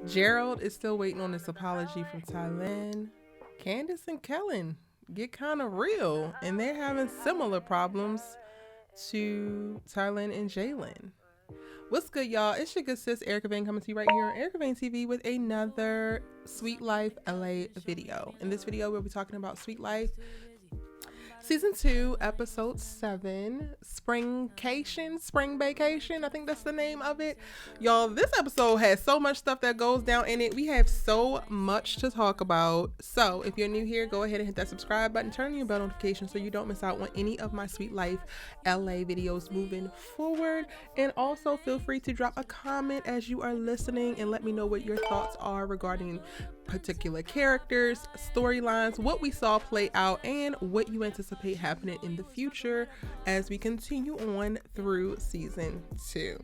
Gerald is still waiting on his apology from Tylynn. Candiss and Keilan get kind of real, and they're having similar problems to Thailand and Jaylen. What's good, y'all? It's your good sis Erica Vane coming to you right here on Erica Vane TV with another Sweet Life LA video. In this video, we'll be talking about Sweet Life Season 2, Episode 7, Spring Vacation. I think that's the name of it. Y'all, this episode has so much stuff that goes down in it. We have so much to talk about. So, if you're new here, go ahead and hit that subscribe button. Turn on your bell notification so you don't miss out on any of my Sweet Life LA videos moving forward. And also, feel free to drop a comment as you are listening and let me know what your thoughts are regarding particular characters, storylines, what we saw play out, and what you anticipate happening in the future as we continue on through season 2.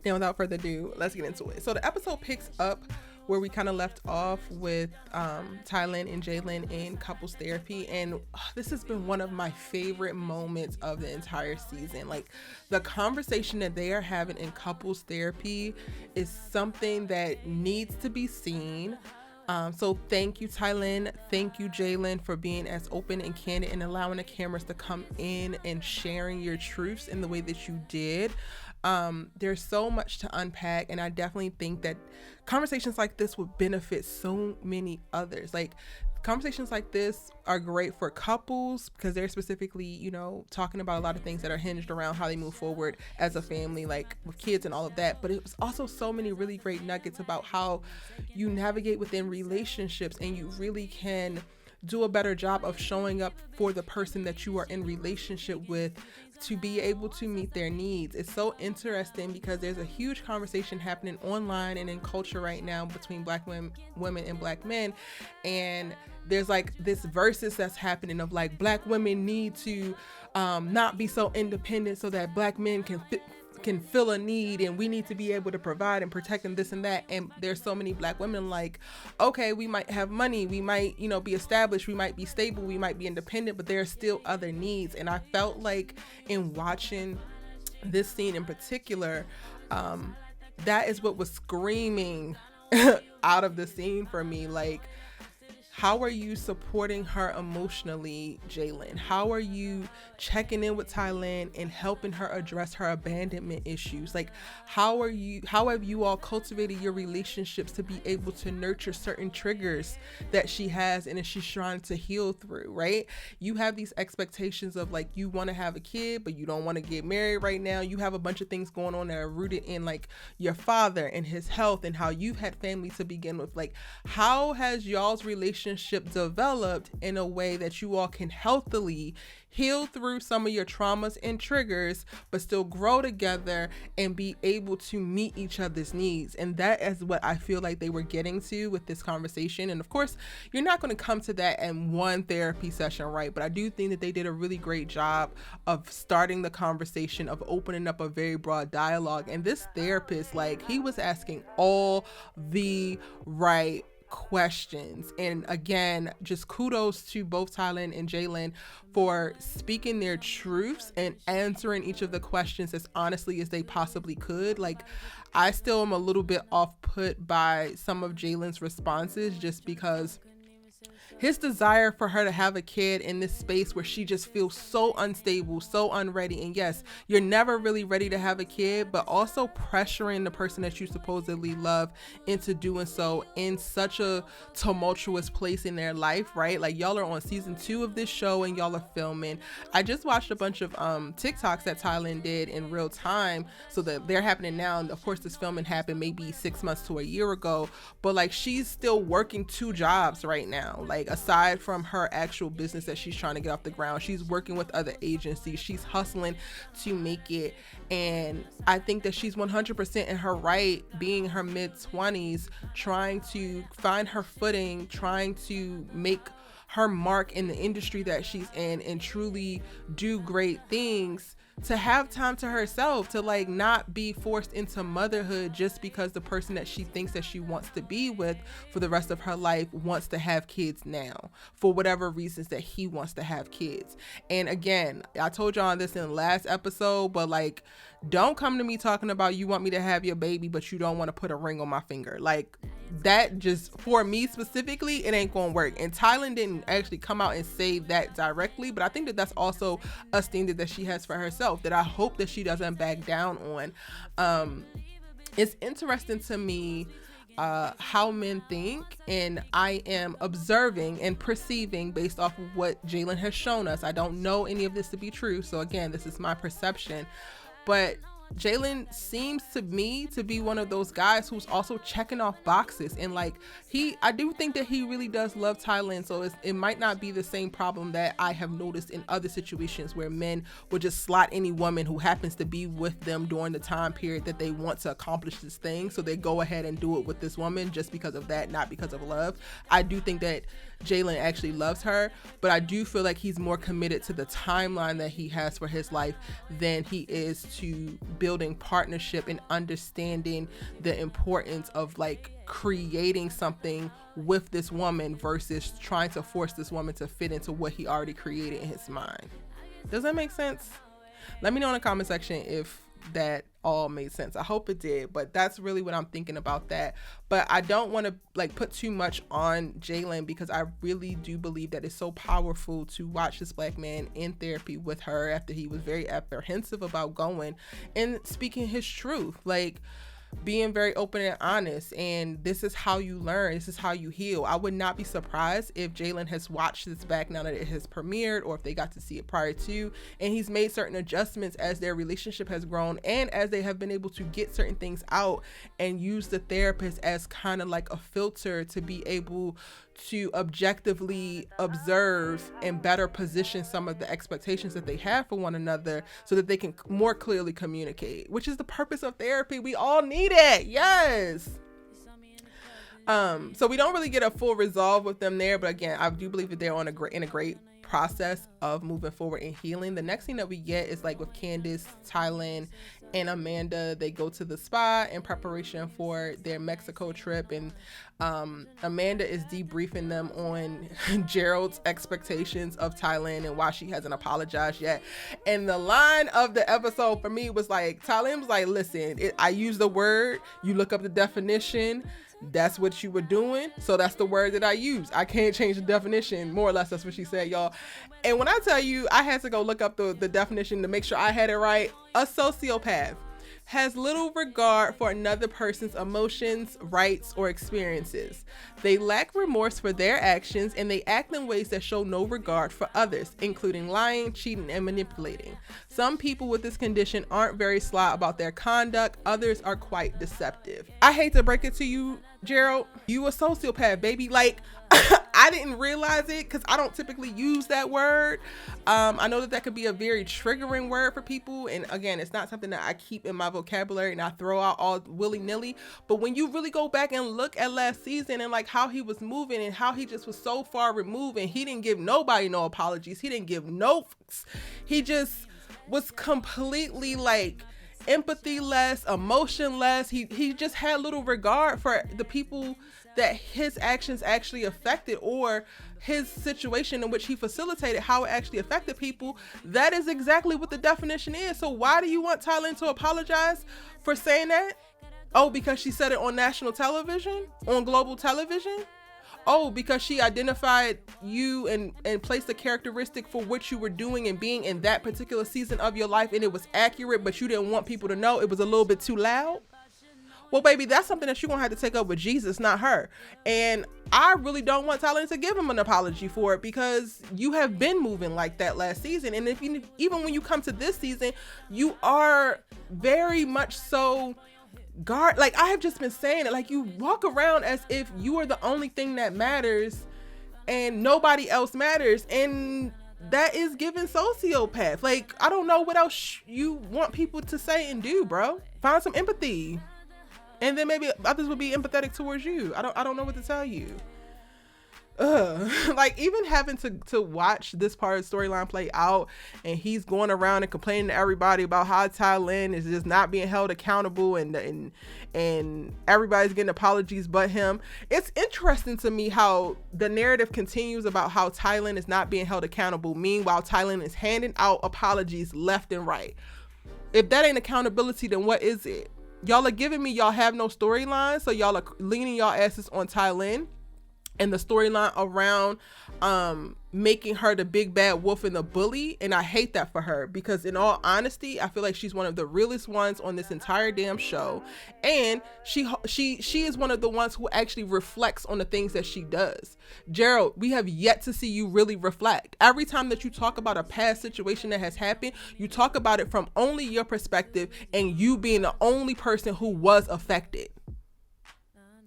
Now, without further ado, let's get into it. So the episode picks up where we kind of left off with Thailand and Jaylen in couples therapy, and this has been one of my favorite moments of the entire season. Like, the conversation that they are having in couples therapy is something that needs to be seen. So thank you, Tylynn. Thank you, Jaylen, for being as open and candid and allowing the cameras to come in and sharing your truths in the way that you did. There's so much to unpack, and I definitely think that conversations like this would benefit so many others. Like, conversations like this are great for couples because they're specifically, talking about a lot of things that are hinged around how they move forward as a family, like with kids and all of that. But it was also so many really great nuggets about how you navigate within relationships, and you really can do a better job of showing up for the person that you are in relationship with to be able to meet their needs. It's so interesting because there's a huge conversation happening online and in culture right now between Black women and Black men, and there's like this versus that's happening of like Black women need to not be so independent so that Black men can fill a need, and we need to be able to provide and protect and this and that. And there's so many Black women like, okay, we might have money, we might be established, we might be stable, we might be independent, but there are still other needs. And I felt like in watching this scene in particular, that is what was screaming out of the scene for me. Like, how are you supporting her emotionally, Jaylen? How are you checking in with Tylynn and helping her address her abandonment issues? Like, how have you all cultivated your relationships to be able to nurture certain triggers that she has and that she's trying to heal through, right? You have these expectations of like, you want to have a kid, but you don't want to get married right now. You have a bunch of things going on that are rooted in like your father and his health and how you've had family to begin with. Like, how has y'all's relationship developed in a way that you all can healthily heal through some of your traumas and triggers, but still grow together and be able to meet each other's needs? And that is what I feel like they were getting to with this conversation. And of course, you're not going to come to that in one therapy session, right? But I do think that they did a really great job of starting the conversation, of opening up a very broad dialogue. And this therapist, like, he was asking all the right questions. And again, just kudos to both Tylynn and Jaylen for speaking their truths and answering each of the questions as honestly as they possibly could. Like, I still am a little bit off put by some of Jaylen's responses, just because his desire for her to have a kid in this space where she just feels so unstable, so unready. And yes, you're never really ready to have a kid, but also pressuring the person that you supposedly love into doing so in such a tumultuous place in their life, right? Like, y'all are on season 2 of this show and y'all are filming. I just watched a bunch of TikToks that Tylynn did in real time, so that they're happening now. And of course, this filming happened maybe 6 months to a year ago, but like, she's still working 2 jobs right now. Like, aside from her actual business that she's trying to get off the ground, she's working with other agencies, she's hustling to make it. And I think that she's 100% in her right, being in her mid-20s, trying to find her footing, trying to make her mark in the industry that she's in and truly do great things, to have time to herself, to like not be forced into motherhood just because the person that she thinks that she wants to be with for the rest of her life wants to have kids now for whatever reasons that he wants to have kids. And again, I told y'all this in the last episode, but like, don't come to me talking about you want me to have your baby but you don't want to put a ring on my finger. Like, that just, for me specifically, it ain't gonna work. And Tylynn didn't actually come out and say that directly, but I think that that's also a standard that she has for herself that I hope that she doesn't back down on. It's interesting to me how men think, and I am observing and perceiving based off of what Jaylen has shown us. I don't know any of this to be true, so again, this is my perception, but Jaylen seems to me to be one of those guys who's also checking off boxes, and like I do think that he really does love Tylynn, so it might not be the same problem that I have noticed in other situations where men would just slot any woman who happens to be with them during the time period that they want to accomplish this thing, so they go ahead and do it with this woman just because of that, not because of love. I do think that Jaylen actually loves her, but I do feel like he's more committed to the timeline that he has for his life than he is to building partnership and understanding the importance of like creating something with this woman versus trying to force this woman to fit into what he already created in his mind. Does that make sense? Let me know in the comment section if that all made sense. I hope it did, but that's really what I'm thinking about that. But I don't want to like put too much on Jaylen because I really do believe that it's so powerful to watch this black man in therapy with her after he was very apprehensive about going and speaking his truth, like being very open and honest. And this is how you learn. This is how you heal. I would not be surprised if Jaylen has watched this back now that it has premiered, or if they got to see it prior to, and he's made certain adjustments as their relationship has grown and as they have been able to get certain things out and use the therapist as kind of like a filter to be able to objectively observe and better position some of the expectations that they have for one another so that they can more clearly communicate, which is the purpose of therapy. We all need it. Yes. So we don't really get a full resolve with them there, but again, I do believe that they're in a great process of moving forward and healing. The next thing that we get is like with Candiss, Tylynn, and Amanda. They go to the spa in preparation for their Mexico trip, and Amanda is debriefing them on Gerald's expectations of Tylynn and why she hasn't apologized yet. And the line of the episode for me was like, Tylynn was like, listen, I use the word, you look up the definition, that's what you were doing, so that's the word that I use. I can't change the definition. More or less, that's what she said, y'all. And when I tell you, I had to go look up the definition to make sure I had it right. A sociopath has little regard for another person's emotions, rights, or experiences. They lack remorse for their actions, and they act in ways that show no regard for others, including lying, cheating, and manipulating. Some people with this condition aren't very sly about their conduct. Others are quite deceptive. I hate to break it to you, Gerald, you a sociopath, baby. Like, I didn't realize it because I don't typically use that word. I know that could be a very triggering word for people. And again, it's not something that I keep in my vocabulary and I throw out all willy-nilly. But when you really go back and look at last season and like how he was moving and how he just was so far removed, and he didn't give nobody no apologies. He didn't give no fucks. He just was completely like empathy-less, emotionless. He just had little regard for the people that his actions actually affected, or his situation in which he facilitated, how it actually affected people. That is exactly what the definition is. So why do you want Tylynn to apologize for saying that? Oh, because she said it on national television, on global television? Oh, because she identified you and placed a characteristic for what you were doing and being in that particular season of your life, and it was accurate, but you didn't want people to know, it was a little bit too loud? Well, baby, that's something that you're going to have to take up with Jesus, not her. And I really don't want Tylynn to give him an apology for it, because you have been moving like that last season. And if you, even when you come to this season, you are very much so like I have just been saying it, like you walk around as if you are the only thing that matters and nobody else matters. And that is giving sociopath. Like, I don't know what else you want people to say and do, bro. Find some empathy. And then maybe others will be empathetic towards you. I don't know what to tell you. Like, even having to watch this part of the storyline play out, and he's going around and complaining to everybody about how Tylynn is just not being held accountable, and everybody's getting apologies but him. It's interesting to me how the narrative continues about how Tylynn is not being held accountable. Meanwhile, Tylynn is handing out apologies left and right. If that ain't accountability, then what is it? Y'all are giving me y'all have no storyline, so y'all are leaning y'all asses on Tylynn and the storyline around making her the big bad wolf and the bully. And I hate that for her, because in all honesty, I feel like she's one of the realest ones on this entire damn show, and she is one of the ones who actually reflects on the things that she does. Gerald, we have yet to see you really reflect. Every time that you talk about a past situation that has happened, you talk about it from only your perspective and you being the only person who was affected.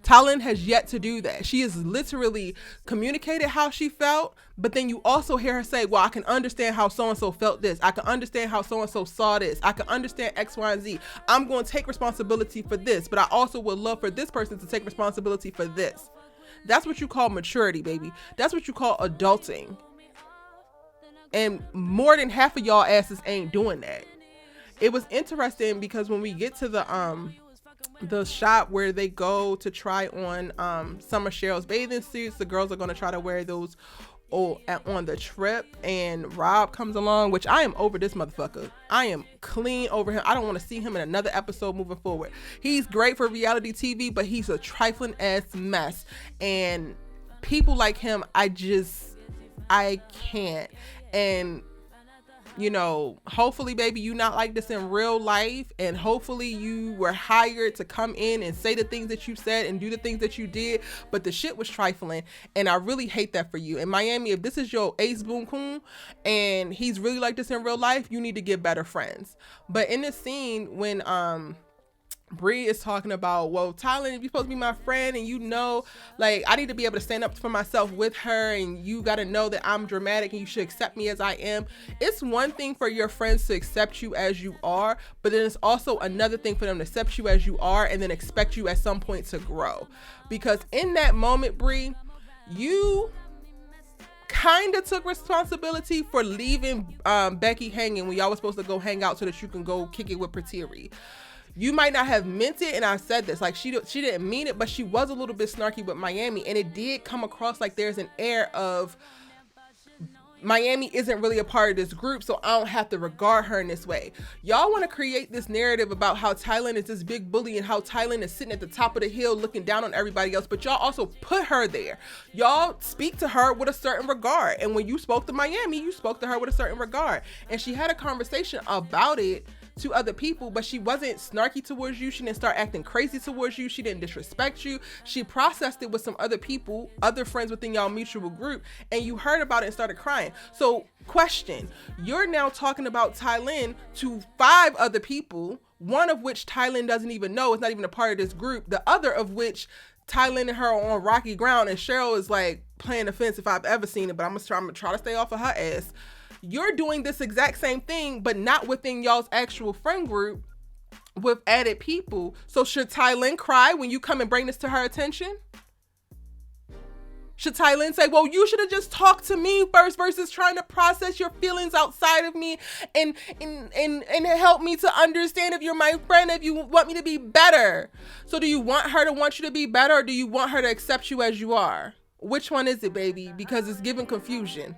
Tylynn has yet to do that. She has literally communicated how she felt, but then you also hear her say, well, I can understand how so-and-so felt this. I can understand how so-and-so saw this. I can understand X, Y, and Z. I'm going to take responsibility for this, but I also would love for this person to take responsibility for this. That's what you call maturity, baby. That's what you call adulting. And more than half of y'all asses ain't doing that. It was interesting because when we get to the shop where they go to try on some of Cheryl's bathing suits, the girls are going to try to wear those on the trip, and Rob comes along, which I am over this motherfucker. I am clean over him. I don't want to see him in another episode moving forward. He's great for reality TV, but he's a trifling ass mess, and people like him, I can't. And you know, hopefully, baby, you not like this in real life, and hopefully you were hired to come in and say the things that you said and do the things that you did, but the shit was trifling, and I really hate that for you. And Myami, if this is your ace boom coon and he's really like this in real life, you need to get better friends. But in this scene, when Bree is talking about, well, Tylynn, you're supposed to be my friend, and you know, like, I need to be able to stand up for myself with her, and you got to know that I'm dramatic and you should accept me as I am. It's one thing for your friends to accept you as you are, but then it's also another thing for them to accept you as you are and then expect you at some point to grow. Because in that moment, Bree, you kind of took responsibility for leaving Becky hanging when y'all was supposed to go hang out so that you can go kick it with Pretiri. You might not have meant it, and I said this, like, she didn't mean it, but she was a little bit snarky with Myami, and it did come across like there's an air of Myami isn't really a part of this group, so I don't have to regard her in this way. Y'all want to create this narrative about how Tylynn is this big bully and how Tylynn is sitting at the top of the hill looking down on everybody else, but y'all also put her there. Y'all speak to her with a certain regard, and when you spoke to Myami, you spoke to her with a certain regard, and she had a conversation about it to other people, but she wasn't snarky towards you. She didn't start acting crazy towards you. She didn't disrespect you. She processed it with some other people, other friends within y'all mutual group, and you heard about it and started crying. So question, you're now talking about Tylynn to 5 other people, one of which Tylynn doesn't even know, is not even a part of this group, the other of which Tylynn and her are on rocky ground, and Cheryl is like playing the fence if I've ever seen it, but I'm gonna try to stay off of her ass. You're doing this exact same thing, but not within y'all's actual friend group with added people. So should Tylynn cry when you come and bring this to her attention? Should Tylynn say, well, you should have just talked to me first versus trying to process your feelings outside of me and help me to understand if you're my friend, if you want me to be better? So do you want her to want you to be better, or do you want her to accept you as you are? Which one is it, baby? Because it's giving confusion.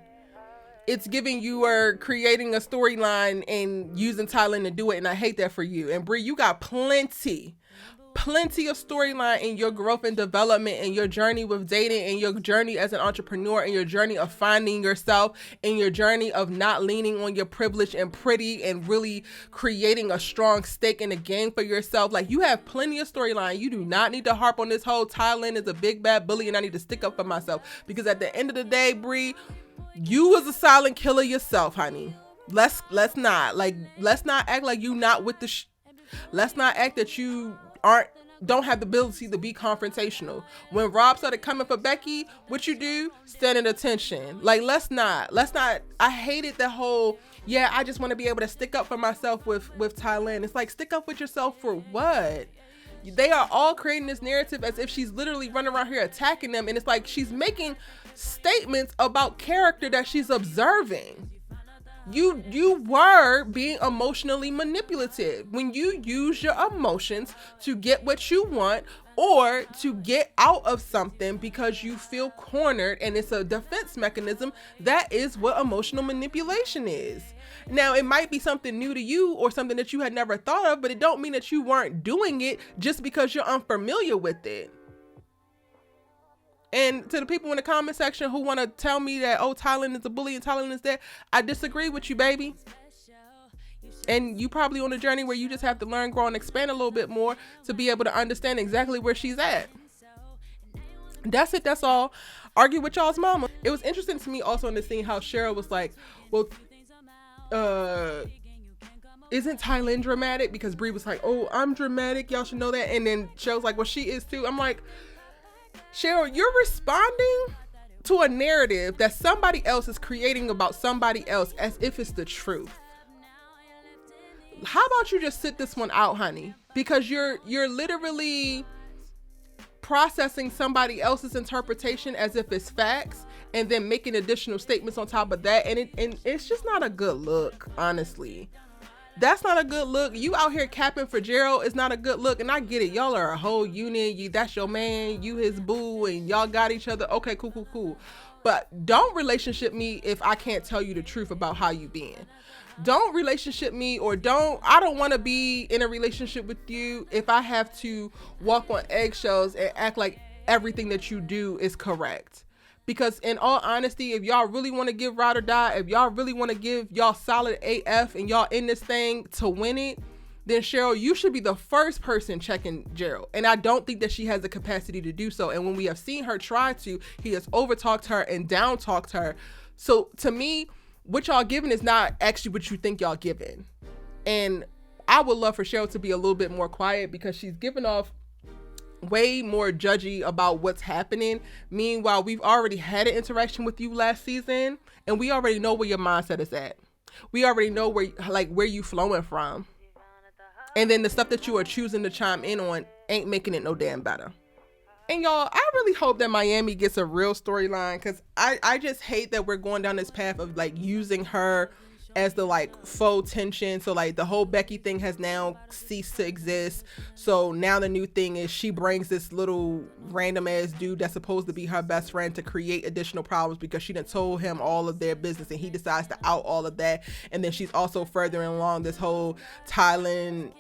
It's giving you are creating a storyline and using Tylynn to do it, and I hate that for you. And Bree, you got plenty of storyline in your growth and development, and your journey with dating, and your journey as an entrepreneur, and your journey of finding yourself, and your journey of not leaning on your privilege and pretty, and really creating a strong stake in the game for yourself. Like, you have plenty of storyline. You do not need to harp on this whole Tylynn is a big bad bully and I need to stick up for myself, because at the end of the day, Bree, you was a silent killer yourself, honey. Let's not act like you not with the let's not act that you don't have the ability to be confrontational. When Rob started coming for Becky, what you do? Stand at attention. Like, let's not. I hated the whole, yeah, I just want to be able to stick up for myself with Tylynn. It's like, stick up with yourself for what? They are all creating this narrative as if she's literally running around here attacking them, and it's like she's making statements about character that she's observing. You were being emotionally manipulative when you use your emotions to get what you want or to get out of something because you feel cornered and it's a defense mechanism. That is what emotional manipulation is. Now, it might be something new to you or something that you had never thought of, but it don't mean that you weren't doing it just because you're unfamiliar with it. And to the people in the comment section who want to tell me that, oh, Tylynn is a bully and Tylynn is that, I disagree with you, baby. And you probably on a journey where you just have to learn, grow, and expand a little bit more to be able to understand exactly where she's at. That's it. That's all. Argue with y'all's mama. It was interesting to me also in the scene how Cheryl was like, well, isn't Tylynn dramatic? Because Bree was like, oh, I'm dramatic. Y'all should know that. And then Cheryl's like, well, she is too. I'm like, Cheryl, you're responding to a narrative that somebody else is creating about somebody else as if it's the truth. How about you just sit this one out, honey? Because you're literally processing somebody else's interpretation as if it's facts and then making additional statements on top of that. And it's just not a good look, honestly. That's not a good look. You out here capping for Gerald is not a good look. And I get it. Y'all are a whole unit. That's your man. You his boo. And y'all got each other. Okay, cool. But don't relationship me if I can't tell you the truth about how you been. Don't relationship me I don't want to be in a relationship with you if I have to walk on eggshells and act like everything that you do is correct. Because in all honesty, if y'all really want to give ride or die, if y'all really want to give y'all solid AF and y'all in this thing to win it, then Cheryl, you should be the first person checking Gerald. And I don't think that she has the capacity to do so. And when we have seen her try to, he has overtalked her and down talked her. So to me, what y'all giving is not actually what you think y'all giving. And I would love for Cheryl to be a little bit more quiet because she's giving off way more judgy about what's happening. Meanwhile, we've already had an interaction with you last season and we already know where your mindset is at. We already know where you flowing from. And then the stuff that you are choosing to chime in on ain't making it no damn better. And y'all, I really hope that Myami gets a real storyline because I just hate that we're going down this path of like using her as the like faux tension. So like the whole Becky thing has now ceased to exist. So now the new thing is she brings this little random ass dude that's supposed to be her best friend to create additional problems because she done told him all of their business and he decides to out all of that. And then she's also furthering along this whole Tylynn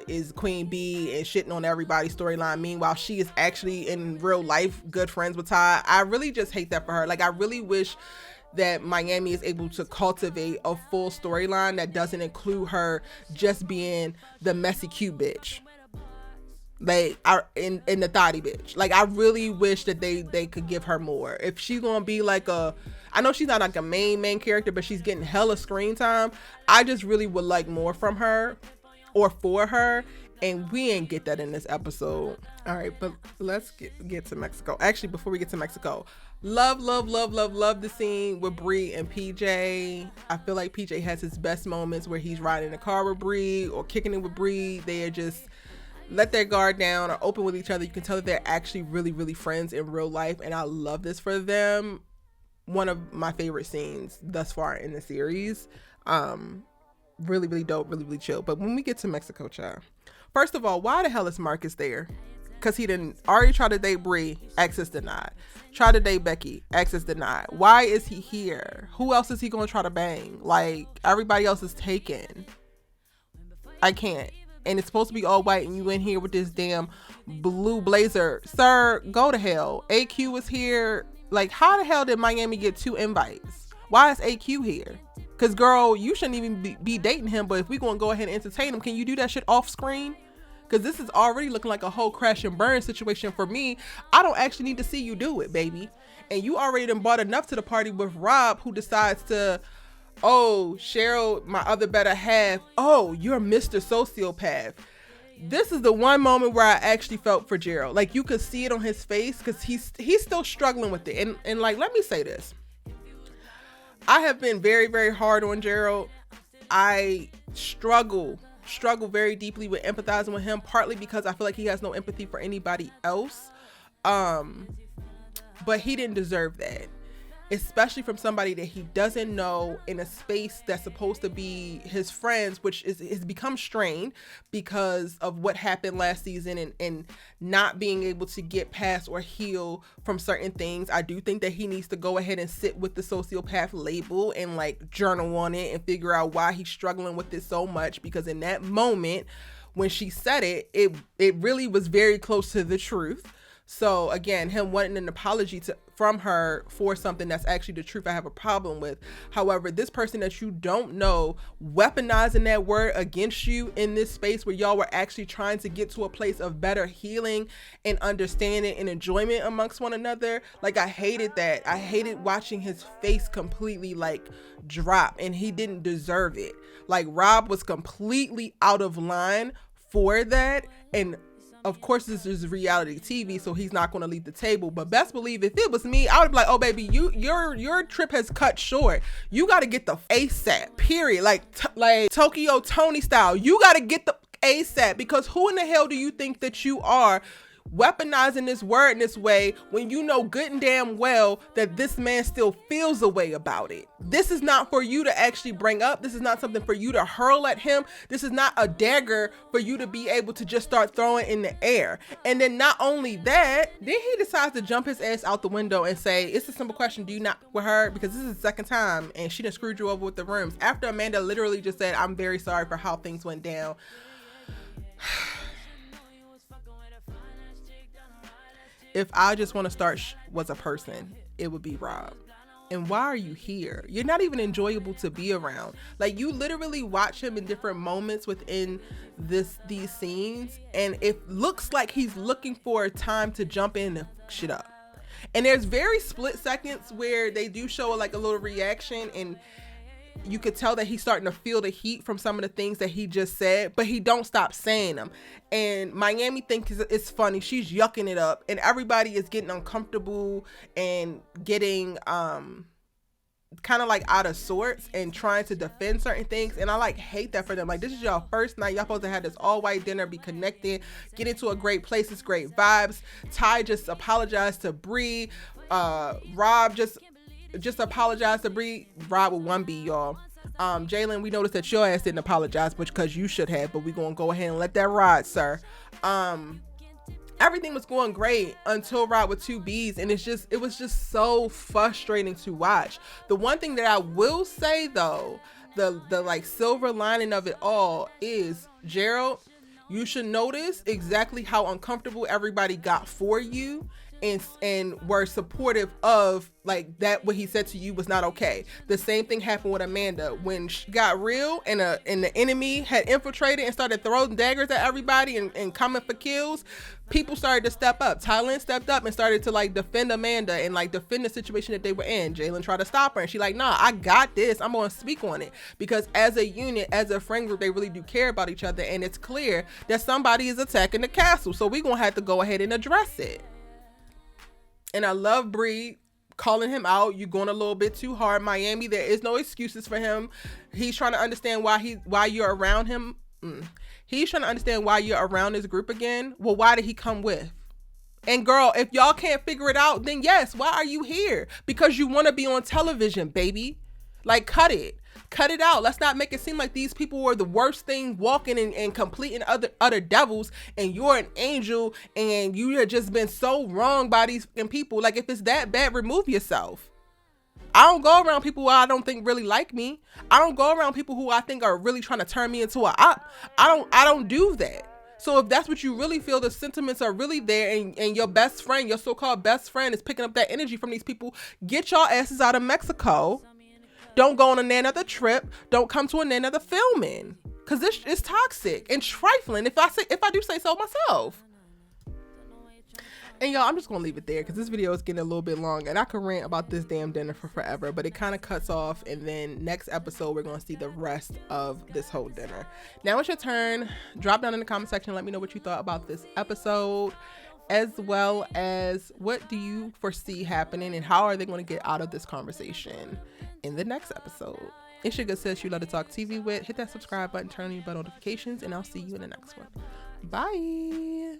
is Queen Bee and shitting on everybody storyline. Meanwhile, she is actually in real life good friends with Ty. I really just hate that for her. Like I really wish that Myami is able to cultivate a full storyline that doesn't include her just being the messy cute bitch, like in the thotty bitch. Like I really wish that they could give her more. If she's gonna be like I know she's not like a main character, but she's getting hella screen time. I just really would like more from her or for her, and we ain't get that in this episode. All right, but let's get to Mexico. Actually, before we get to Mexico, love the scene with Bree and PJ. I feel like PJ has his best moments where he's riding in the car with Bree or kicking it with Bree. They are just let their guard down or open with each other. You can tell that they're actually really friends in real life, and I love this for them. One of my favorite scenes thus far in the series. Really dope, really chill. But when we get to Mexico, child, first of all, why the hell is Marcus there? Because he didn't already try to date Bree, access denied. Try to date Becky, access denied. Why is he here? Who else is he going to try to bang? Like, everybody else is taken. I can't. And it's supposed to be all white and you in here with this damn blue blazer. Sir, go to hell. AQ is here. Like, how the hell did Myami get 2 invites? Why is AQ here? Because, girl, you shouldn't even be dating him, but if we're going to go ahead and entertain him, can you do that shit off screen? Because this is already looking like a whole crash and burn situation for me. I don't actually need to see you do it, baby. And you already done bought enough to the party with Rob, who decides to, oh, Cheryl, my other better half. Oh, you're Mr. Sociopath. This is the one moment where I actually felt for Gerald. Like, you could see it on his face because he's still struggling with it. And like, let me say this. I have been very hard on Gerald. I struggle very deeply with empathizing with him, partly because I feel like he has no empathy for anybody else. But he didn't deserve that, especially from somebody that he doesn't know, in a space that's supposed to be his friends, which is become strained because of what happened last season, and not being able to get past or heal from certain things. I do think that he needs to go ahead and sit with the sociopath label and like journal on it and figure out why he's struggling with it so much, because in that moment when she said it, it really was very close to the truth. So again, him wanting an apology from her for something that's actually the truth, I have a problem with. However, this person that you don't know weaponizing that word against you in this space where y'all were actually trying to get to a place of better healing and understanding and enjoyment amongst one another. Like, I hated that. I hated watching his face completely like drop, and he didn't deserve it. Like, Rob was completely out of line for that. And of course, this is reality TV, so he's not going to leave the table. But best believe, if it was me, I would be like, oh, baby, your trip has cut short. You got to get the ASAP, period. Like Tokyo Tony style. You got to get the ASAP, because who in the hell do you think that you are, weaponizing this word in this way when you know good and damn well that this man still feels a way about it? This is not for you to actually bring up. This is not something for you to hurl at him. This is not a dagger for you to be able to just start throwing in the air. And then not only that, then he decides to jump his ass out the window and say, it's a simple question, do you not with her? Because this is the second time and she done screwed you over with the rooms. After Amanda literally just said, I'm very sorry for how things went down. If I just want to start was a person, it would be Rob. And why are you here? You're not even enjoyable to be around. Like, you literally watch him in different moments within these scenes, and it looks like he's looking for a time to jump in and shit up. And there's very split seconds where they do show like a little reaction, and you could tell that he's starting to feel the heat from some of the things that he just said, but he don't stop saying them. And Myami thinks it's funny. She's yucking it up, and everybody is getting uncomfortable and getting kind of like out of sorts and trying to defend certain things. And I like hate that for them. Like, this is y'all first night. Y'all supposed to have this all white dinner, be connected, get into a great place. It's great vibes. Ty just apologized to Bree. Rob just apologize to Bree. Rob with one B, y'all. Jaylen, we noticed that your ass didn't apologize, but because you should have, but we gonna go ahead and let that ride, sir. Everything was going great until Rob with two B's, and it was just so frustrating to watch. The one thing that I will say though, the like silver lining of it all is, Gerald, you should notice exactly how uncomfortable everybody got for you, and were supportive of like that. What he said to you was not okay. The same thing happened with Amanda when she got real and the enemy had infiltrated and started throwing daggers at everybody and coming for kills. People started to step up. Tylynn stepped up and started to like defend Amanda and like defend the situation that they were in. Jaylen tried to stop her, and she like, nah, I got this. I'm gonna speak on it, because as a unit, as a friend group, they really do care about each other, and it's clear that somebody is attacking the castle, so we're gonna have to go ahead and address it. And I love Bree calling him out. You going a little bit too hard. Myami, there is no excuses for him. He's trying to understand why you're around him. He's trying to understand why you're around this group again. Well, why did he come with? And girl, if y'all can't figure it out, then yes, why are you here? Because you want to be on television, baby. Like, cut it out. Let's not make it seem like these people were the worst thing walking and completing other devils, and you're an angel, and you have just been so wrong by these people. Like, if it's that bad, remove yourself. I don't go around people who I don't think really like me. I don't go around people who I think are really trying to turn me into a op. I don't do that. So if that's what you really feel, the sentiments are really there, and your best friend, your so-called best friend, is picking up that energy from these people, get y'all asses out of Mexico. Don't go on another trip. Don't come to another filming, because this is toxic and trifling, if I do say so myself. And y'all, I'm just gonna leave it there, because this video is getting a little bit long, and I could rant about this damn dinner for forever, but it kind of cuts off, and then next episode we're gonna see the rest of this whole dinner. Now it's your turn. Drop down in the comment section, let me know what you thought about this episode, as well as what do you foresee happening, and how are they going to get out of this conversation in the next episode. It's your good sis you love to talk TV with. Hit that subscribe button, turn on your bell notifications, and I'll see you in the next one. Bye.